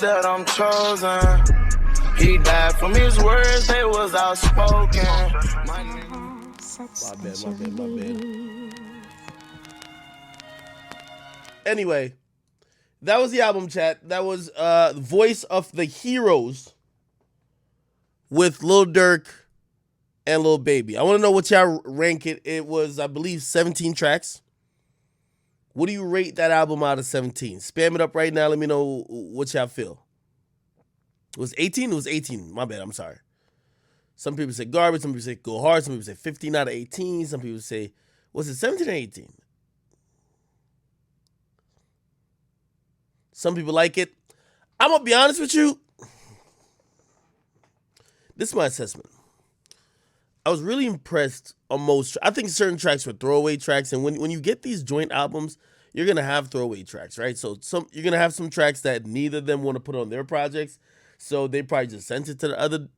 said I'm chosen. He died from his words, they was outspoken. My bad. Anyway, that was the album, chat. That was Voice of the Heroes with Lil Durk and Lil Baby. I want to know what y'all rank it. It was, I believe, 17 tracks. What do you rate that album out of 17? Spam it up right now. Let me know what y'all feel. It was 18? It was 18. My bad. I'm sorry. Some people say garbage. Some people say go hard. Some people say 15 out of 18. Some people say, was it 17 or 18? Some people like it. I'm going to be honest with you. This is my assessment. I was really impressed on most. I think certain tracks were throwaway tracks. And when you get these joint albums, you're going to have throwaway tracks, right? So you're going to have some tracks that neither of them want to put on their projects. So they probably just sent it to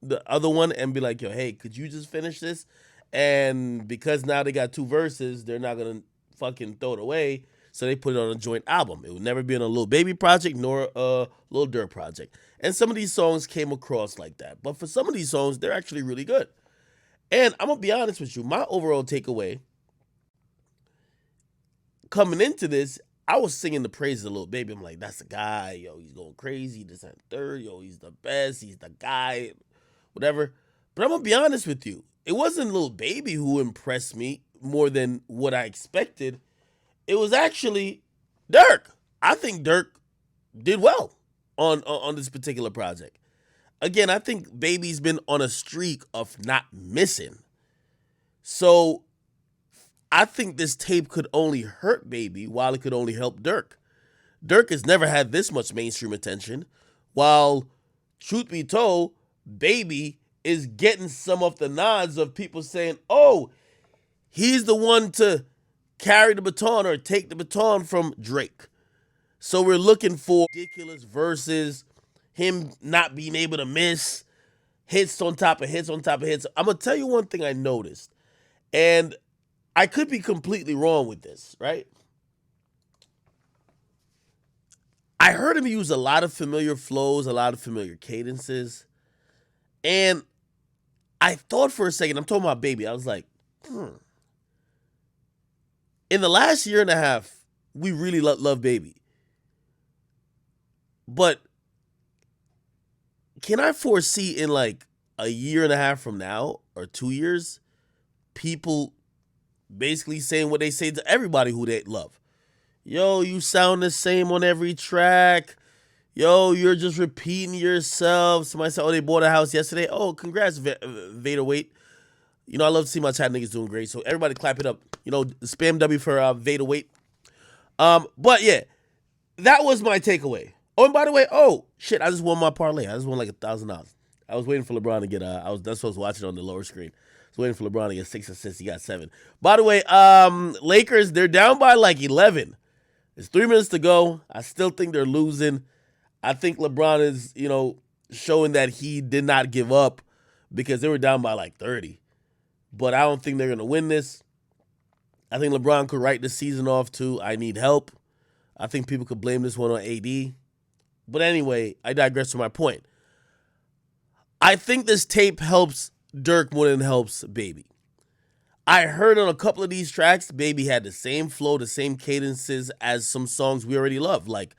the other one and be like, yo, hey, could you just finish this? And because now they got two verses, they're not going to fucking throw it away. So they put it on a joint album. It would never be on a Lil Baby project nor a Lil Durk project. And some of these songs came across like that. But for some of these songs, they're actually really good. And I'm going to be honest with you. My overall takeaway coming into this, I was singing the praises of Lil Baby. I'm like, that's the guy. Yo, he's going crazy. This and third. Yo, he's the best. He's the guy. Whatever. But I'm going to be honest with you. It wasn't Lil Baby who impressed me more than what I expected. It was actually Durk. I think Durk did well on this particular project. Again, I think Baby's been on a streak of not missing. So I think this tape could only hurt Baby while it could only help Durk. Durk has never had this much mainstream attention, while, truth be told, Baby is getting some of the nods of people saying, oh, he's the one to carry the baton or take the baton from Drake. So we're looking for ridiculous verses, him not being able to miss, hits on top of hits on top of hits. I'm going to tell you one thing I noticed, and I could be completely wrong with this, right? I heard him use a lot of familiar flows, a lot of familiar cadences, and I thought for a second, I'm talking about Baby, I was like, In the last year and a half, we really love Baby. But can I foresee in like a year and a half from now or 2 years, people basically saying what they say to everybody who they love? Yo, you sound the same on every track. Yo, you're just repeating yourself. Somebody said, oh, they bought a house yesterday. Oh, congrats, Vader Wait. You know, I love to see my chat niggas doing great. So everybody clap it up. You know, spam W for Vader Wait. But yeah, that was my takeaway. Oh, and by the way, oh shit, I just won my parlay. I just won like $1,000. I was waiting for LeBron to get that's what I was watching on the lower screen. I was waiting for LeBron to get 6 assists. He got 7. By the way, Lakers, they're down by like 11. There's 3 minutes to go. I still think they're losing. I think LeBron is, you know, showing that he did not give up because they were down by like 30. But I don't think they're going to win this. I think LeBron could write the season off too. I need help. I think people could blame this one on AD. But anyway, I digress from my point. I think this tape helps Durk more than it helps Baby. I heard on a couple of these tracks, Baby had the same flow, the same cadences as some songs we already love. Like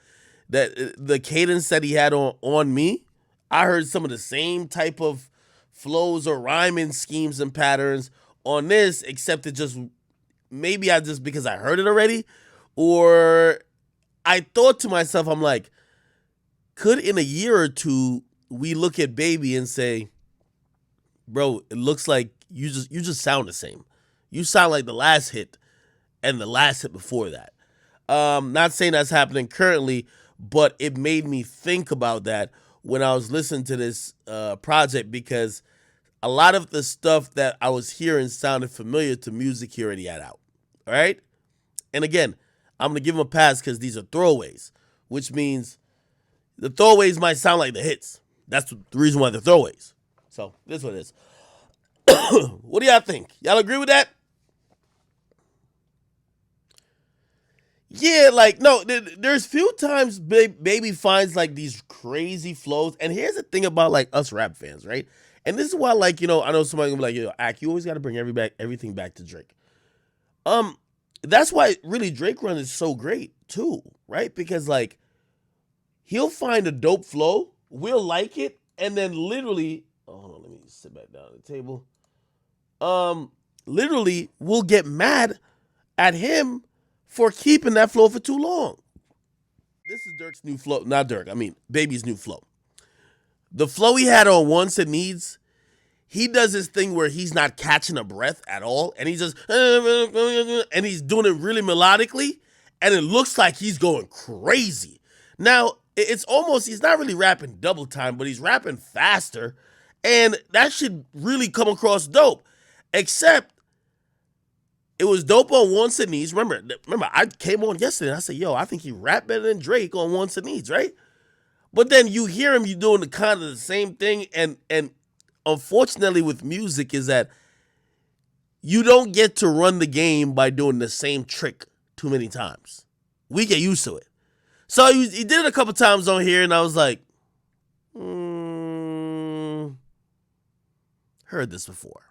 that, the cadence that he had on Me, I heard some of the same type of flows or rhyming schemes and patterns on this, except it just, maybe I just, because I heard it already, or I thought to myself, I'm like, could in a year or two, we look at Baby and say, bro, it looks like you just sound the same. You sound like the last hit and the last hit before that. Not saying that's happening currently, but it made me think about that when I was listening to this project, because a lot of the stuff that I was hearing sounded familiar to music he already had out. All right? And again, I'm going to give him a pass because these are throwaways, which means the throwaways might sound like the hits. That's the reason why they're throwaways. So this is what it is. What do y'all think? Y'all agree with that? Yeah, like no, there's few times baby finds like these crazy flows. And here's the thing about like us rap fans, right? And this is why, like, I know somebody gonna be like, Ack, you always got to bring everything back to Drake. That's why really Drake run is so great too, right? Because like he'll find a dope flow, we'll like it, and then literally, hold on, let me sit back down at the table. Literally, we'll get mad at him for keeping that flow for too long. This is Durk's new flow, not Durk. I mean, Baby's new flow. The flow he had on Wants and Needs, he does this thing where he's not catching a breath at all, and he's just and he's doing it really melodically, and it looks like he's going crazy. Now, it's almost, he's not really rapping double time, but he's rapping faster, and that should really come across dope. Except, it was dope on Wants and Needs. Remember, I came on yesterday and I said, yo, I think he rap better than Drake on Wants and Needs, right? But then you hear him, you doing the kind of the same thing, and unfortunately with music is that you don't get to run the game by doing the same trick too many times. We get used to it. So he did it a couple times on here, and I was like, heard this before.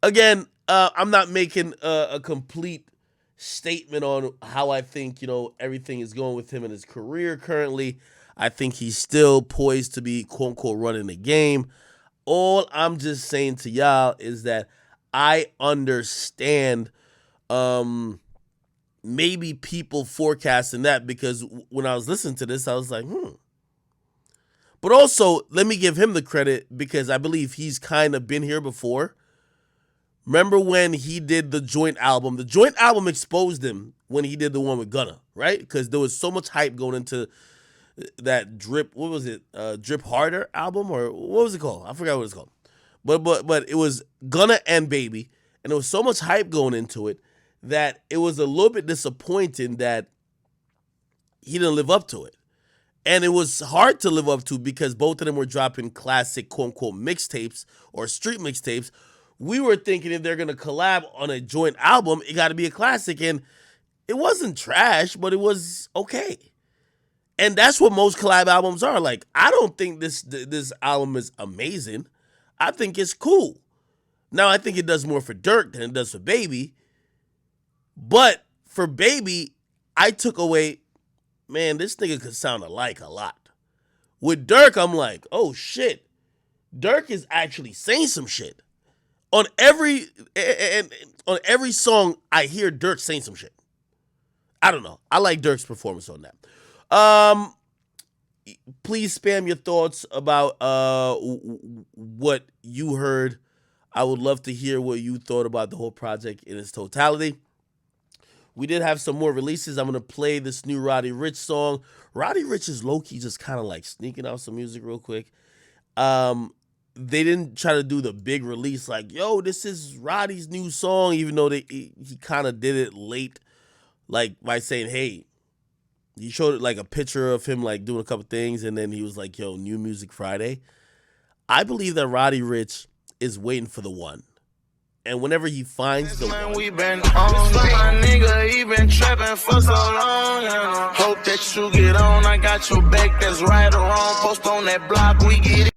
Again, I'm not making a complete statement on how I think, everything is going with him in his career currently. I think he's still poised to be, quote unquote, running the game. All I'm just saying to y'all is that I understand maybe people forecasting that, because when I was listening to this, I was like, But also, let me give him the credit, because I believe he's kind of been here before. Remember when he did the Joint album? The Joint album exposed him when he did the one with Gunna, right? Because there was so much hype going into that Drip, what was it? Drip Harder album, or what was it called? I forgot what it's called. But it was Gunna and Baby, and there was so much hype going into it that it was a little bit disappointing that he didn't live up to it. And it was hard to live up to because both of them were dropping classic, quote unquote, mixtapes or street mixtapes. We were thinking if they're going to collab on a joint album, it got to be a classic. And it wasn't trash, but it was okay. And that's what most collab albums are. Like, I don't think this album is amazing. I think it's cool. Now, I think it does more for Durk than it does for Baby. But for Baby, I took away, man, this nigga could sound alike a lot. With Durk, I'm like, oh shit. Durk is actually saying some shit. On every song, I hear Durk saying some shit. I don't know. I like Durk's performance on that. Please spam your thoughts about what you heard. I would love to hear what you thought about the whole project in its totality. We did have some more releases. I'm going to play this new Roddy Ricch song. Roddy Ricch is low-key just kind of like sneaking out some music real quick. They didn't try to do the big release like, yo, this is Roddy's new song, even though he kind of did it late, like by saying, hey, he showed like a picture of him like doing a couple things, and then he was like, yo, New Music Friday. I believe that Roddy Ricch is waiting for the one. And whenever he finds the one, we been on my nigga, he been trapping for so long. Hope that you get on. I got your back, that's right or wrong. Post on that block, we get it.